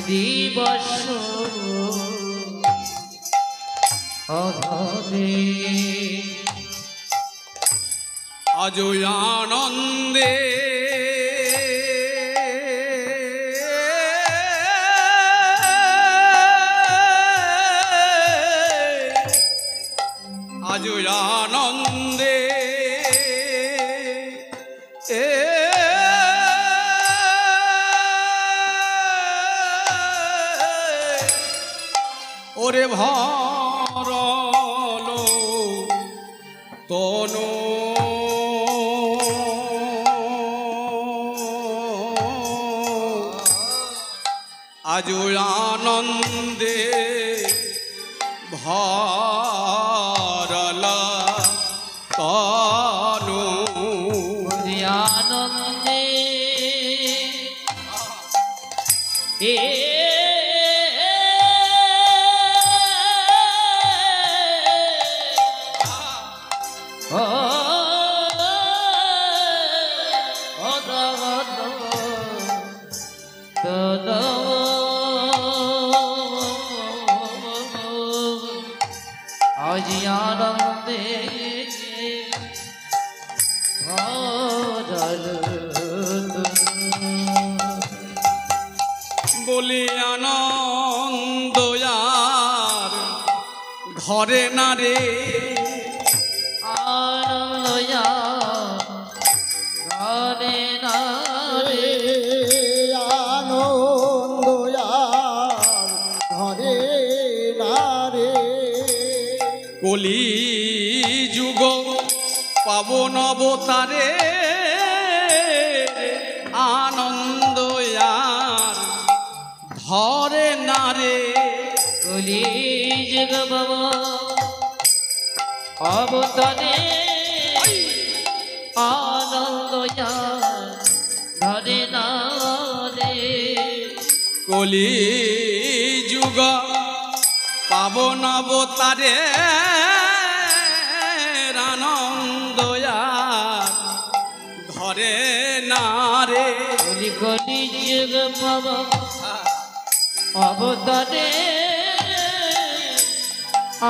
দিবস অধরে আজ আনন্দে আজ আনন্দে ওরে ভরলো তনু আজ আনন্দে ভরলা তনু আনন্দে আজ আনন্দে বলি আনন্দ আর ঘরে না রে আনন্দ ঘরে না রে আনন্দ ঘরে না রে কলি যুগ পাবন অবতারে আনন্দ আর ধরে না রে কলি যুগ বাবা অবতারে আনন্দ ধরে না রে কলি যুগ পাবন অবতারে আনন্দ আর ধরে না রে কলি কলি যুগ বাবা অবতারে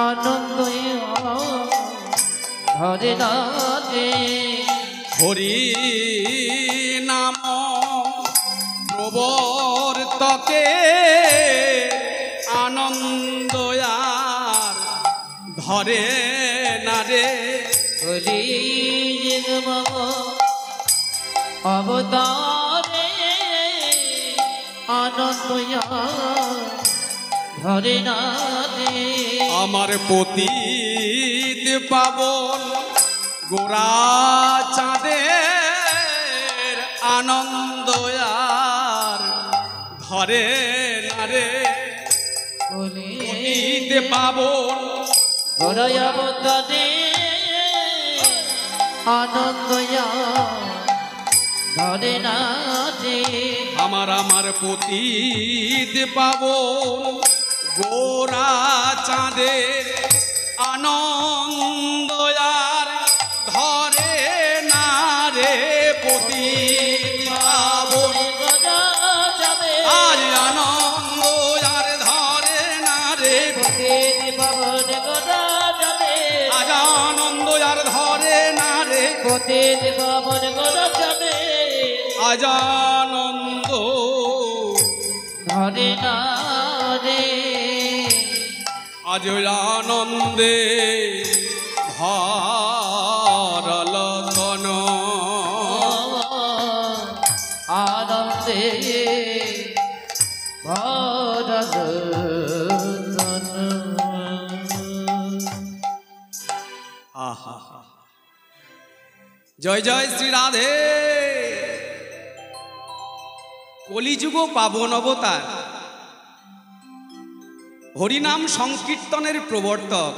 আনন্দ ধরে না রে হরি নাম প্রবর্তকে আনন্দ আর ধরে না রে কলি যুগ বাবা অবতারে আনন্দ ধরে না রে আমার পতিত পাবন গোরা চাঁদের আনন্দ আর ধরে না রে কলি পতিত পাবন গোড়ায় অবতারে আনন্দ ধরে না রে আমার পতিত পাবন গোরা চাঁদের আনন্দ আর ধরে না রে পতিত পাবন আর আনন্দ আর ধরে না রে আজ আনন্দ আর ধরে না রে আজ আনন্দ ধরে না রে আজ আনন্দে ভরল তন আনন্দে ভরল তন আহা জয় জয় শ্রী রাধে কলিযুগ পাবন অবতার হরিনাম সংকীর্তনের প্রবর্তক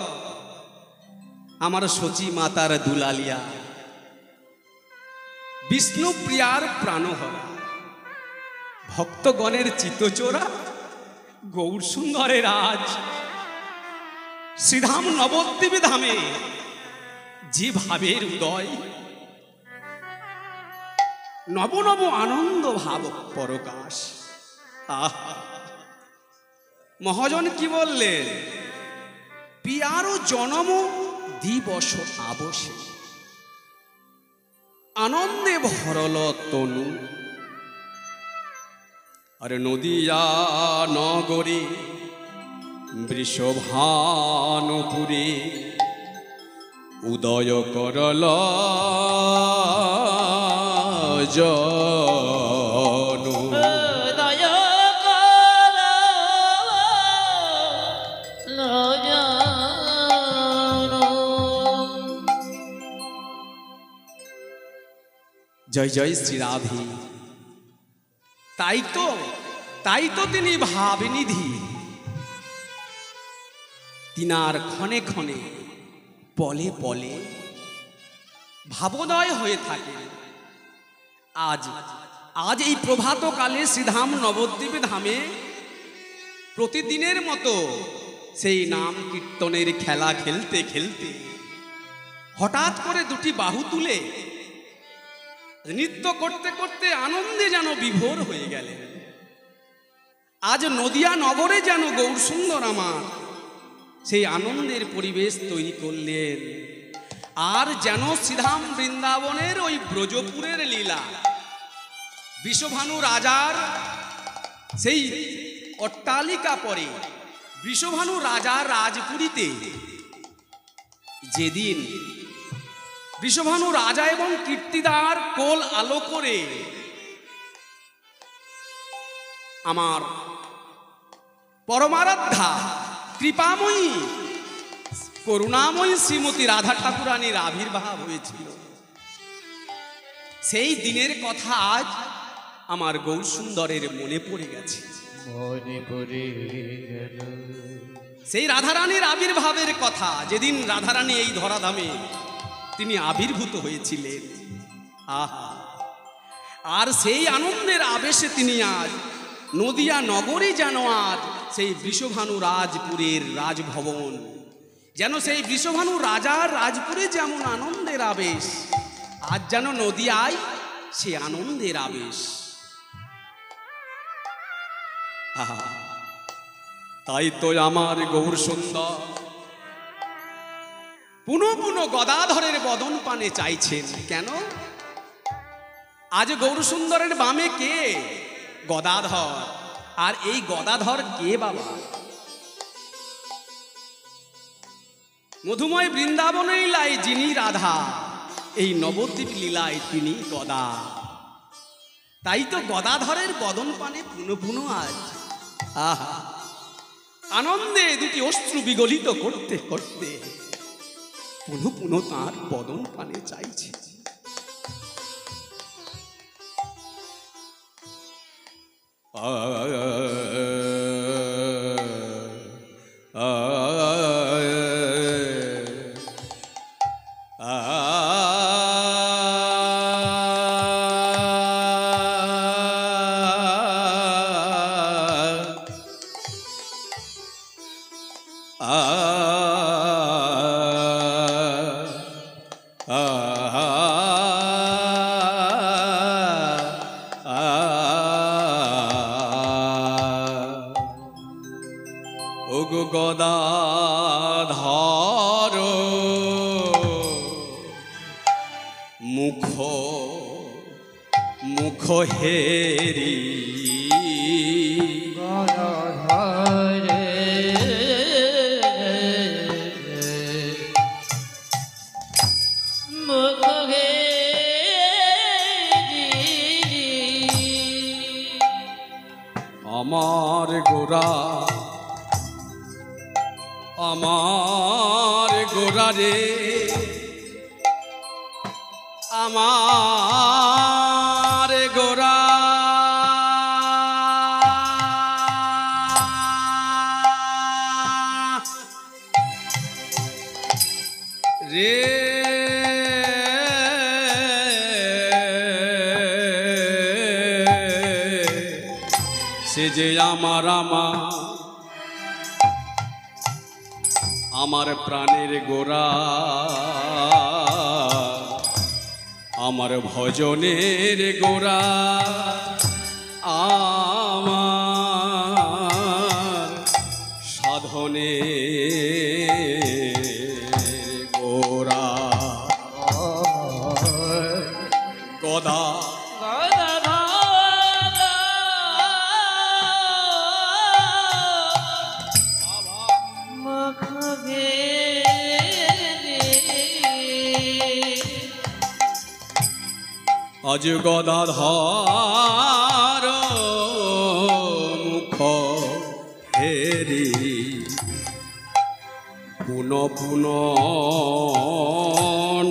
আমার সচী মাতার দুলালিয়া বিষ্ণুপ্রিয়ার প্রাণহরা ভক্তগণের চিত্তচোরা গৌর সুন্দরের রাজ শ্রীধাম নবদ্বীপ ধামে যে ভাবের উদয় নব নব আনন্দ ভাব পরকাশ। আহা মহাজন কি বললেন? পিয়ারো জনম দিবস আবশে, আনন্দে ভরল তনু। আরে নদিয়া নগরী বৃষভানুপুরে উদয় করল জনু। দয়া কর জানো। জয় জয় শ্রী রাধে। তাই তো তিনি ভাবনিধি, তিনার ক্ষণে ক্ষণে পলে পলে ভাবোদয় হয়ে থাকে। আজ এই প্রভাতকালে শ্রীধাম নবদ্বীপ ধামে প্রতিদিনের মতো সেই নাম কীর্তনের খেলা খেলতে খেলতে হঠাৎ করে দুটি বাহু তুলে নৃত্য করতে করতে আনন্দে যেন বিভোর হয়ে গেলেন। আজ নদিয়া নগরে যেন গৌরসুন্দর আমার সেই আনন্দের পরিবেশ তৈরি করলেন। আর যেন শ্রীধাম বৃন্দাবনের ওই ব্রজপুরের লীলা, বৃষভানু রাজার সেই অট্টালিকা পরে বৃষভানু রাজার রাজপুরীতে যেদিন বৃষভানু রাজা এবং কীর্তিদার কোল আলো করে আমার পরমারাধ্যা কৃপাময়ী করুণাময়ী শ্রীমতী রাধা ঠাকুরানীর আবির্ভাব হয়েছিল, সেই দিনের কথা আজ আমার গৌরসুন্দরের মনে পড়ে গেছে। মনে পড়ে গেল সেই রাধারানীর আবির্ভাবের কথা, যেদিন রাধারানী এই ধরাধামে তিনি আবির্ভূত হয়েছিলেন। আহা, আর সেই আনন্দের আবেশে তিনি আজ নদিয়া নগরী যেন আজ সেই বৃষভানু রাজপুরের রাজভবন, যেন সেই বৃষভানু রাজার রাজপুরে যেমন আনন্দের আবেশ, আজ যেন নদিয়ায় সে আনন্দের আবেশ। আহা, তাই তো আমার গৌরসুন্দর পুনঃ পুনঃ গদাধরের বদন পানে চাইছেন। কেন? আজ গৌরসুন্দরের বামে কে? গদাধর। আর এই গদাধর কে বাবা? মধুময় বৃন্দাবনের লীলায় যিনি রাধা, এই নবদ্বীপ লীলায় তিনি গদা। তাই তো গদাধরের বদন পানে পুনঃ পুনঃ আজ আহা আনন্দে দুটি অশ্রু বিগলিত করতে করতে পুনঃ পুনঃ তাঁর বদন পানে চাইছে। ওগো গদাধর মুখ মুখ হেরি গদাধরে মুখ হেরি আমার গোরা আমার গোরা রে আমার গোরা রে সে যে আমার আমার প্রাণের গোরা, আমার ভজনের গোরা, আমার গদা আজ গদাধর মুখ হেরি পুন পুন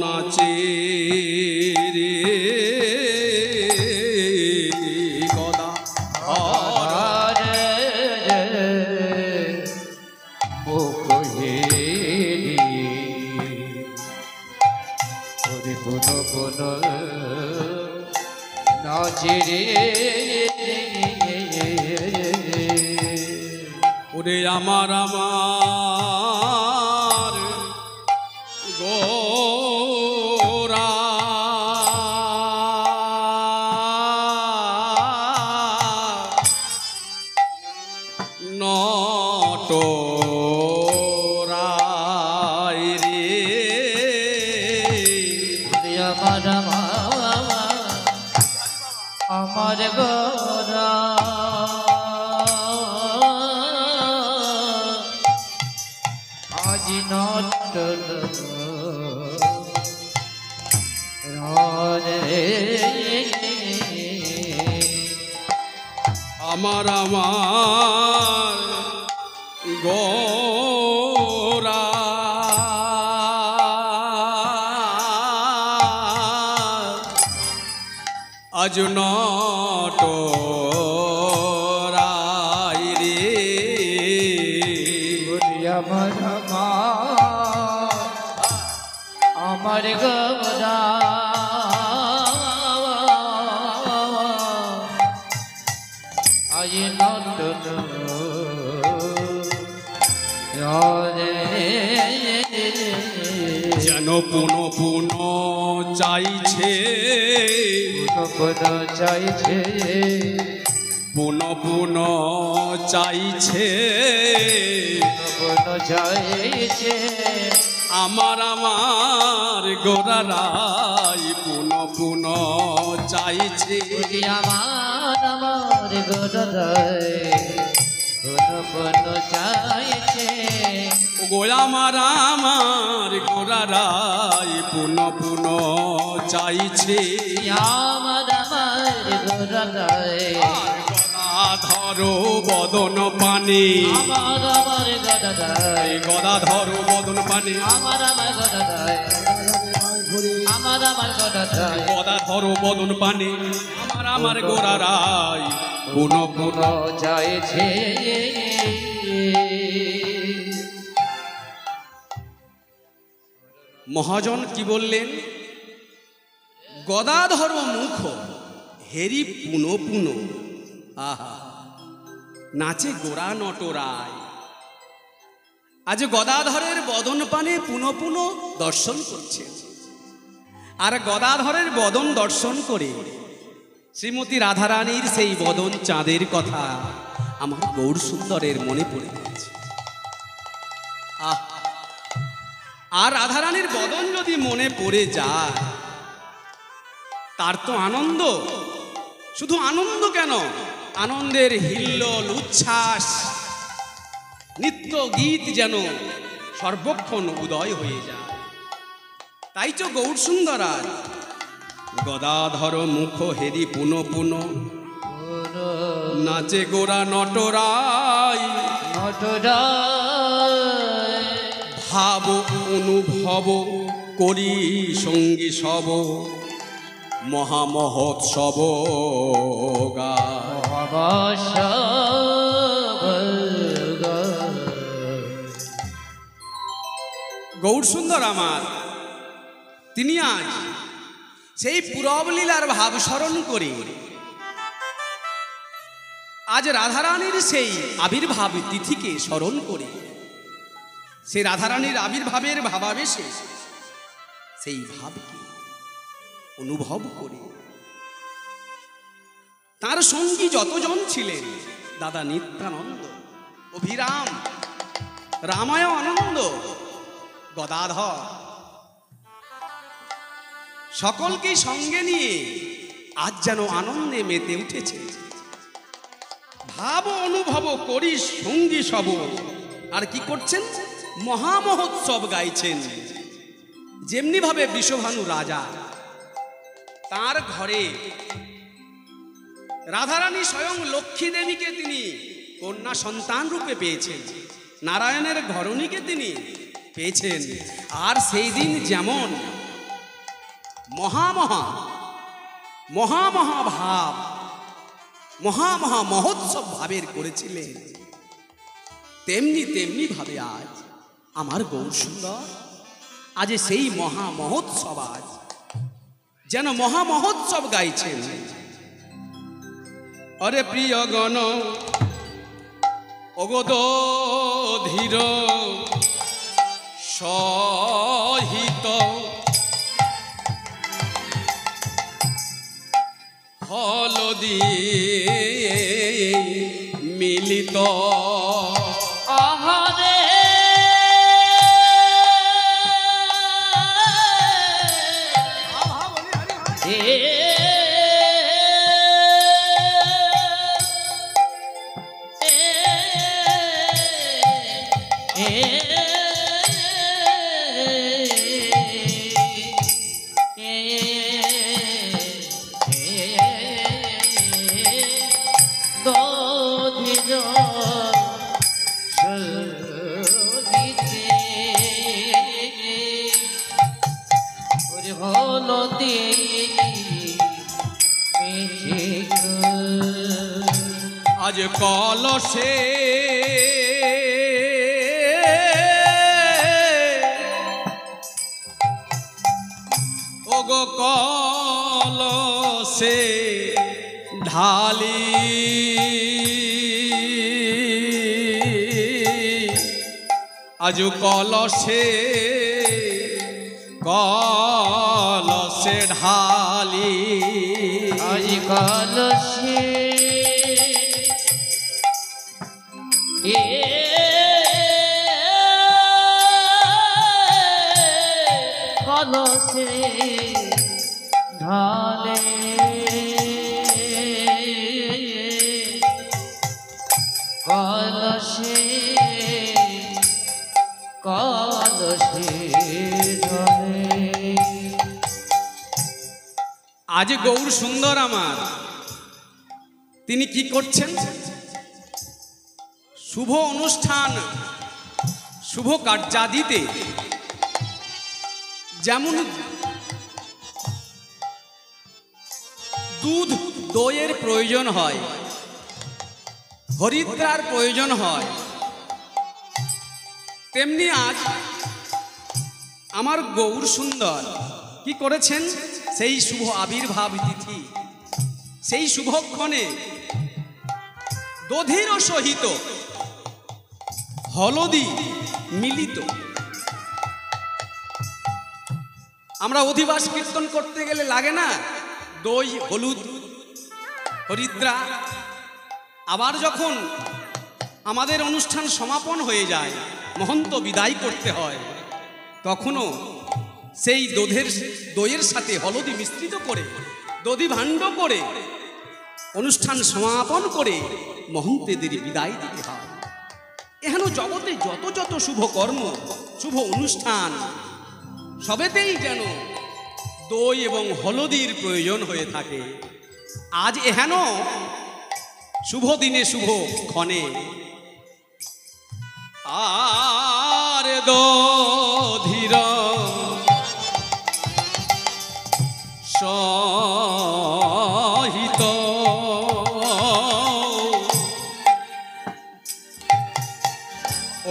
নাচে রে গদা ওরে আমার আমার গোরা নটরাই রে আমার গোরা আজ নটন আমার আমার গোরা আজ নটরাই রে আমার গোরা আজ নটন যেন পুন পুন চাইছে চাইছে পুন পুন চাইছে চাইছে আমার আমার গোরারাই পুন পুন চাইছে আমার আমার গোরা চাইছে গো আমার আমার গোরারাই পুন পুন চাইছে আমার আমার গোরা গদাধর বদন পানে আমার আমার গোরা গদাধর বদন পানে আমার আমার গোরা আমার আমার গোরা গদাধর বদন পানে আমার আমার গোরারাই পুন পুন চাইছে মহাজন কি বললেন? গদাধর মুখ হেরি পুন পুন আহা নাচে গোরা নটরায়। আজ গদাধরের বদন পানে পুন পুন দর্শন করছে, আর গদাধরের বদন দর্শন করে শ্রীমতী রাধারানীর সেই বদন চাঁদের কথা আমার গৌর সুন্দরের মনে পড়ে গেছে। আহ, আর রাধারানীর বদন যদি মনে পড়ে যায় তার তো আনন্দ, শুধু আনন্দ কেন, আনন্দের হিল্লোল উচ্ছ্বাস নিত্য গীত যেন সর্বক্ষণ উদয় হয়ে যায়। তাই তো গৌর সুন্দরা গদাধর মুখ হেরি পুন পুন নাচে গোরা নটরাই ভাব অনুভব করি সঙ্গী সব মহামহোৎসব গৌর সুন্দর আমার তিনি আজ সেই পুরবলীলার ভাব স্মরণ করে আজ রাধারানীর সেই আবির্ভাব তিথিকে স্মরণ করে সেই রাধারানীর আবির্ভাবের ভাবাবেশে সেই ভাবকে অনুভব করে তার সঙ্গী যতজন ছিলেন, দাদা নিত্যানন্দ, অভিরাম, রামায় আনন্দ, গদাধর, সকলকে সঙ্গে নিয়ে আজ যেন আনন্দে মেতে উঠেছে। ভাব অনুভব করি সঙ্গী সব। আর কি করছেন? মহামহোৎসব গাইছেন। যেমনি ভাবে বৃষভানু রাজা, তার ঘরে রাধারানী স্বয়ং লক্ষ্মী দেবীকে তিনি কন্যা সন্তান রূপে পেয়েছেন, নারায়ণের ঘরণীকে তিনি পেয়েছেন। আর সেই দিন যেমন মহামহা ভাব, মহা মহোৎসব ভাবের করেছিলেন, তেমনি ভাবে আজ আমার গৌর সুন্দর আজ সেই মহা মহোৎসব, আজ যেন মহা মহোৎসব গাইছেন। অরে প্রিয় গণ অগদ ধীর সহিত হলদি মিলিত আহারে আজ কলসে ওগো কলসে ঢালি আজ কলসে ঢালি আজ কলসে কলসে ঢালে কলসে ঢালে। আজ গৌর সুন্দর আমার তিনি কি করছেন? শুভ অনুষ্ঠান, শুভ কার্যাদিতে যেমন দুধ দইয়ের প্রয়োজন হয়, হরিদ্রার প্রয়োজন হয়, তেমনি আজ আমার গৌর সুন্দর কি করেছেন? সেই শুভ আবির্ভাব তিথি, সেই শুভক্ষণে দধির সহিত হলদি মিলিত। আমরা অধিবাস কীর্তন করতে গেলে লাগে না দই, হলুদ, হরিদ্রা। আবার যখন আমাদের অনুষ্ঠান সমাপন হয়ে যায়, মহন্ত বিদায় করতে হয়, তখনও সেই দইয়ের সাথে হলদি মিশ্রিত করে, দধি ভাণ্ড করে অনুষ্ঠান সমাপন করে মহন্তেদের বিদায় দিতে হয়। এহেন জগতে যত শুভ কর্ম, শুভ অনুষ্ঠান, সবেতেই যেন দই এবং হলদির প্রয়োজন হয়ে থাকে। আজ এহেন শুভ দিনে, শুভ ক্ষণে আর দধির সহিত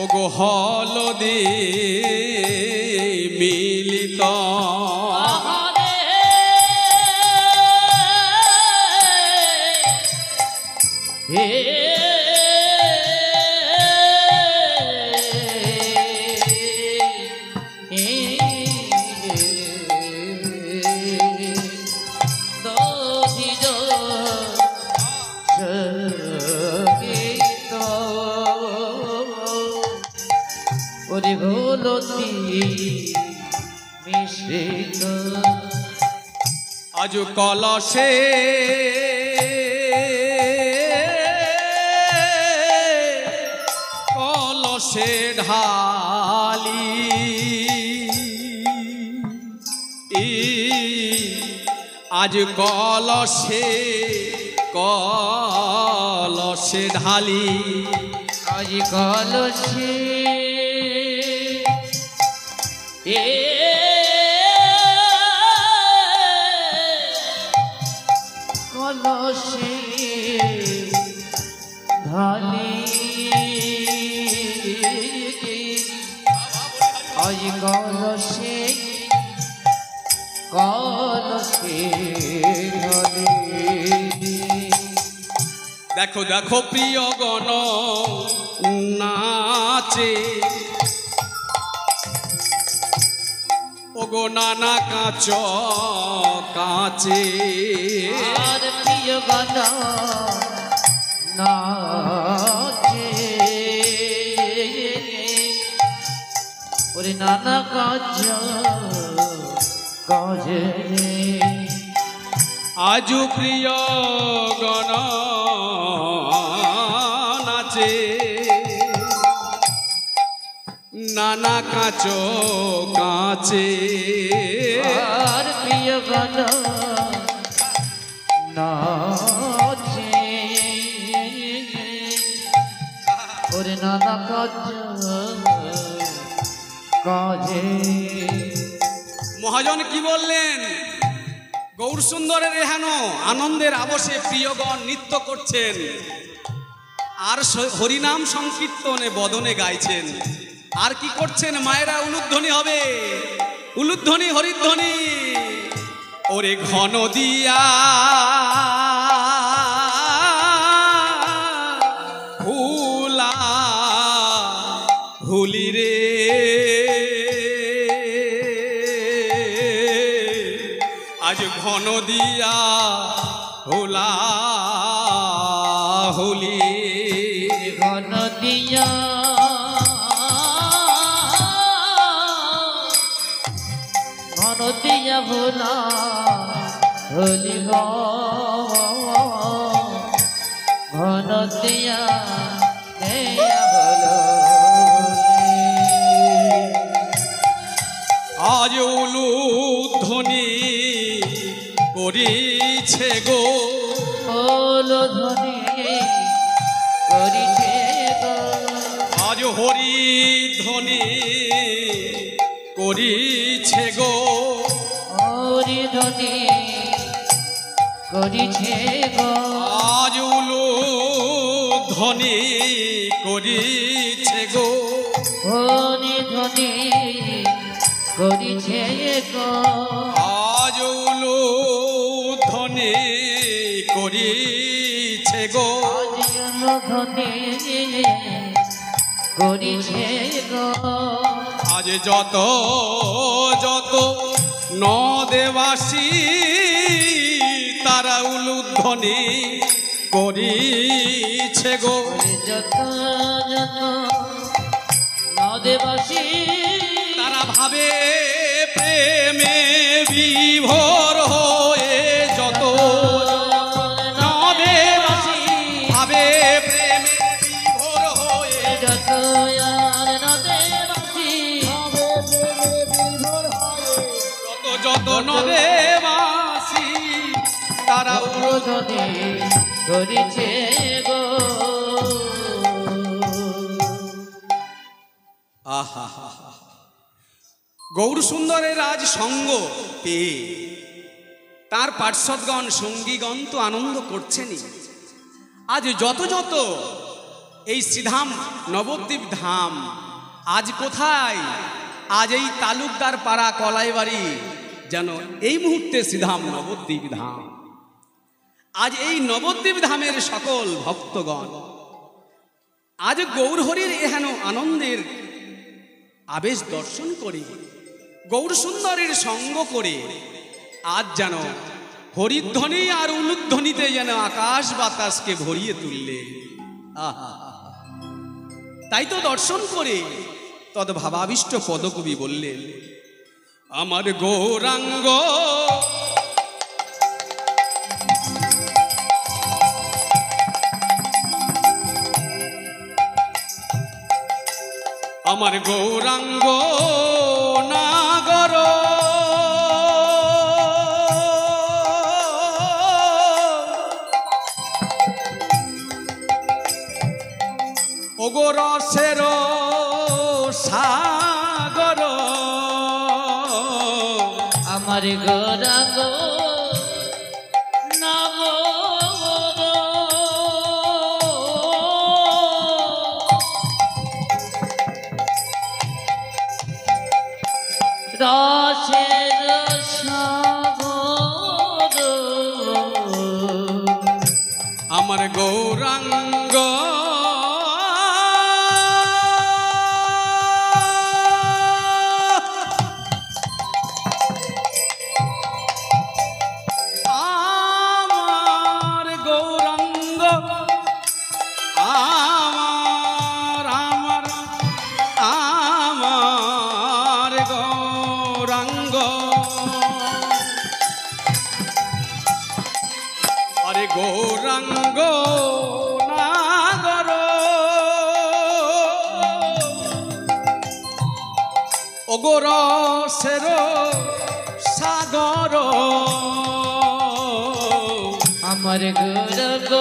ওগো হলদি মিলিত আজ আজ কলসে কলসে ঢালি আজ কলসে কলসে ঢালি আজ কলসে কলসে ঢালি আজ কলসে কলসে ঢালি দেখো দেখো প্রিয় গণ নাচে ওগো নানা কাঁচ কাঁচে আর প্রিয় গান নাচে ওরে নানা কাজ কাজে আজ প্রিয় গণ নাচে নানা কাঁচ কাঁচে আর প্রিয় গান নাচে ওরে নানা কাজ কাজে মহাজন কি বললেন? গৌর সুন্দরের এহেন আনন্দের আবশে প্রিয়গণ নৃত্য করছেন আর হরিনাম সংকীর্তনে বদনে গাইছেন। আর কি করছেন? মায়েরা উলুধ্বনি হবে, উলুধ্বনি হরিধ্বনি। ওরে ঘন দিয়া হুলা হুলি রে আজ ঘন দিয়া হুলা হুলি ঘন দিয়া ঘন দিয়া ভোলা হলি ঘন দিয়া দেয়া হলো আজ উলুধ্বনি করিছে গো হলো ধ্বনি করিছে গো আজ হরি ধ্বনি করিছে গো হরি ধ্বনি করিছে গো আজ উলুধ্বনি করিছে গো হরি ধ্বনি করিছে গো আজ উলুধ্বনি করিছে গো ধ্বনি করিছে গো আজ যত যত নদেবাসী তারা উলুধ্বনি করিছে গো যত যত নদেবাসী তারা ভাবে প্রেমে বিভোর হয়ে যত নদেবাসী ভাবে প্রেমে বিভোর হয়ে যত আর নদেবাসী যত যত নদেবাসী তারা ধ্বনি করিছে গো আহা গৌর সুন্দরের আজ সঙ্গ পেয়ে তার পার্শ্বদগণ সঙ্গীগণ তো আনন্দ করছেনই। আজ যত যত এই শ্রীধাম নবদ্বীপ ধাম আজ কোথায়? আজ এই তালুকদার পাড়া কলাইবাড়ি যেন এই মুহূর্তে শ্রীধাম নবদ্বীপ ধাম। আজ এই নবদ্বীপ ধামের সকল ভক্তগণ আজ গৌরহরির এহেন আনন্দের আবেশ দর্শন করে গৌর সুন্দরের সঙ্গ করে আজ যেন হরিধ্বনি আর উলুধ্বনিতে যেন আকাশ বাতাসকে ভরিয়ে তুললে। আহা তাই তো দর্শন করে তদ ভাবাবিষ্ট পদকবি বললেন, আমার গৌরাঙ্গ আমার গৌরাঙ্গ নাগর ওগো রসের সাগর আমার গৌরাঙ্গ রসের সাগর আমার গৌরাঙ্গ আমার গৌরাঙ্গ আমার আমার আমার গৌরাঙ্গ আরে গৌরাঙ্গ নাগর ওগো রসের সাগর আমার গৌরাঙ্গ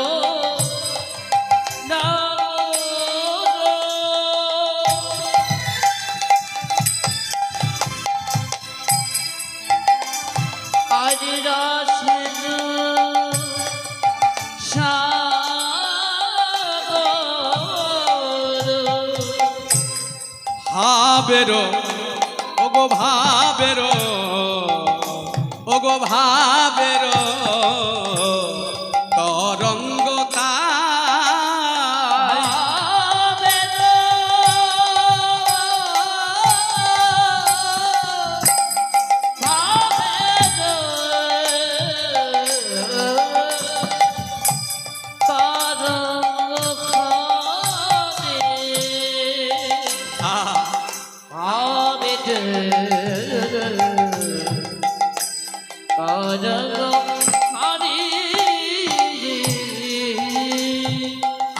আজ রসের সাগর ভাবের ওগো ভাবের ওগো ভাবের তরঙ্গ তাই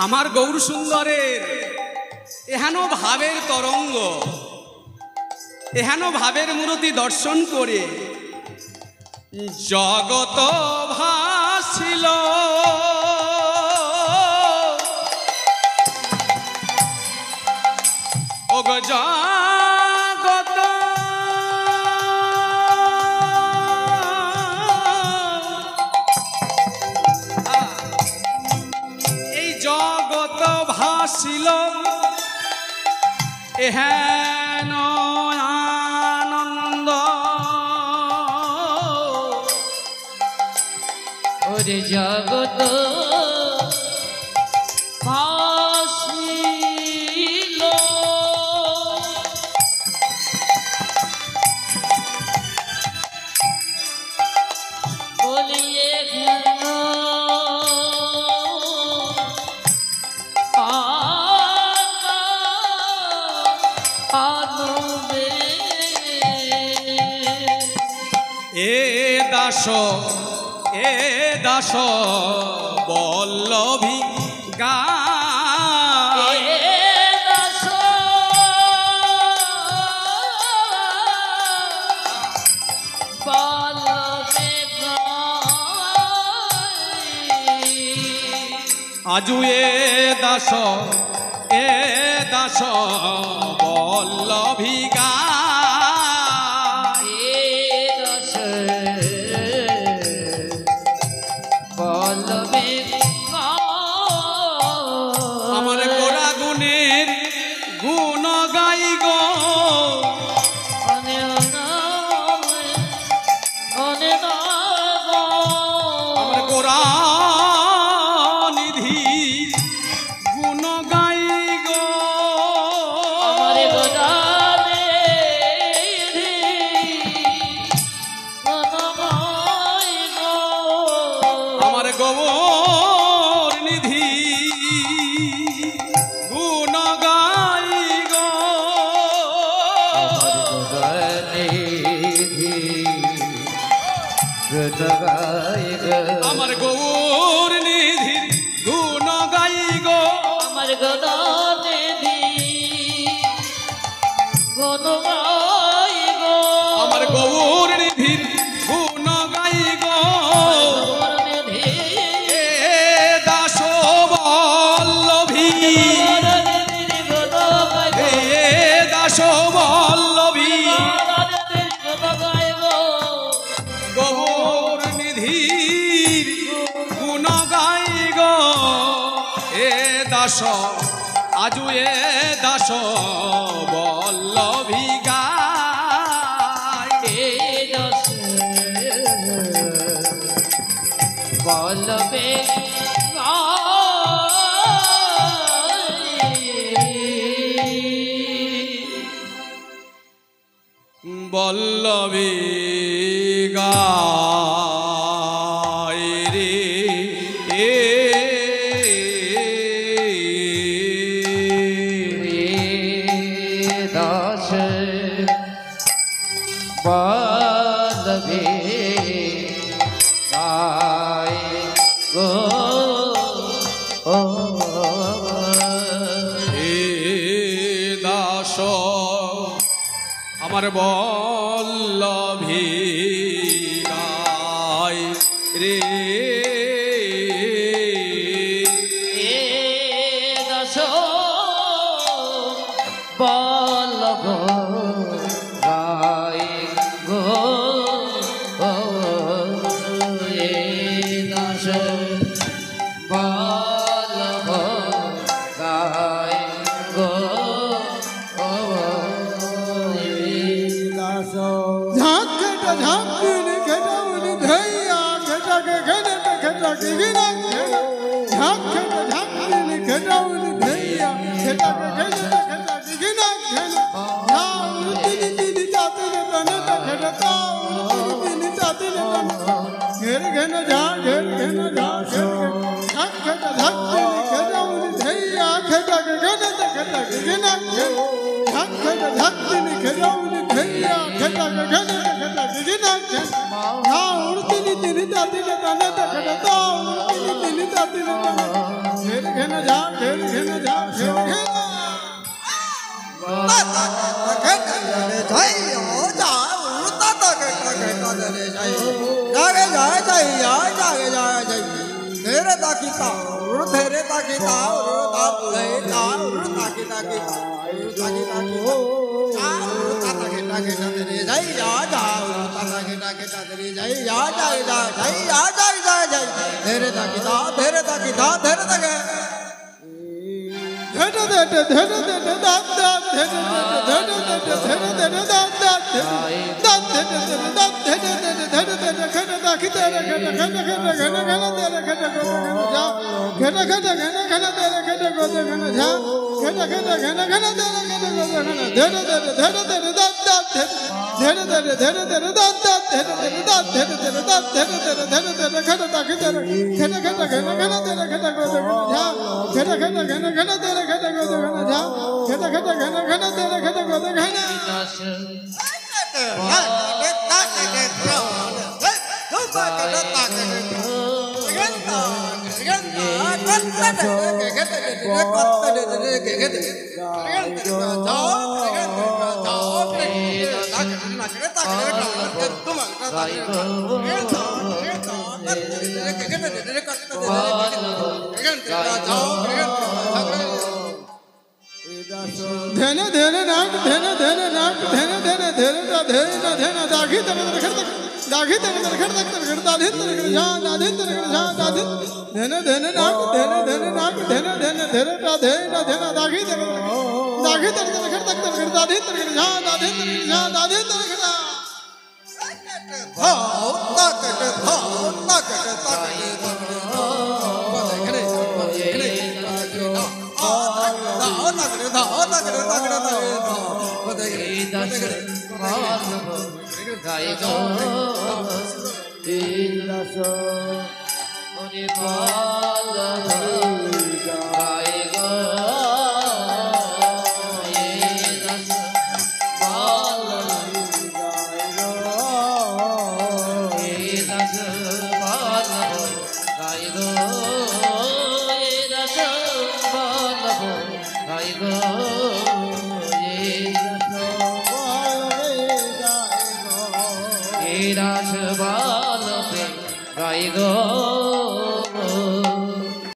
আমার গৌর সুন্দরের এহেন ভাবের তরঙ্গ এহেন ভাবের মূর্তি দর্শন করে জগৎ ভাসিল ওগো জগৎ এই জগৎ ভাসিল এহেন আনন্দ ওরে জগত ভাসিল বলিয়ে গেল আনবে এ দাস বল্লভী গায় আজু এ দাস বল্লভী গায় আমার গোড়া গুণের গুণ গাই গো আমার গোড়া নিধি গুণ গাই গো আমার গোবর দাস আজু এ দাস বল্লভী গায়। এ দাস বলবে বল্লভী গায় রে দাস বলবে গায় গো ও হে দাস আমার বল্লভী গায় রে এ দাস বলব গায় গো এ দাস বলব গায় গো ঝাঁকটা ঝাঁকুনি ঘটাউনি ধৈয়া ঘটাকে ঘটাকে ঘটাকে গিনা ঝাঁকটা ঝাঁকুনি ঘটাউনি ধৈয়া ঘটাকে ঘটাকে ঘটাকে গিনা ঝাউ তিনি তিনি চাতে তনে ঘটাতা তিনি চাতে তনে ঘের ঘেন ঝা ঘের ঘেন ঝা ঝাঁকটা ঝাঁকুনি ঘটাউনি ধৈয়া ঘটাকে ঘটাকে ঘটাকে গিনা ঝাঁকটা ঝাঁকুনি ঘটাউনি ধৈয়া ঘটাকে ঘটাকে ঘটাকে গিনা ঝাউ তিনি তিনি চাতে তনে ঘটাতা তিনি তিনি চাতে তনে ঘের ঘেন ঝা ঘের ঘেন ঝা ঘের ঘেন धन धन नाक धन धन नाक धन धन धन धन धन दाखी धन खड़ दाखी धन खड़ खड़ दाधि धन जा दाधि धन जा दाधि धन धन नाक धन धन नाक धन धन धन धन धन दाखी धन खड़ दाधि धन जा दाधि धन जा दाधि धन खड़ा भाव ताकत রাস বালবে গাই গো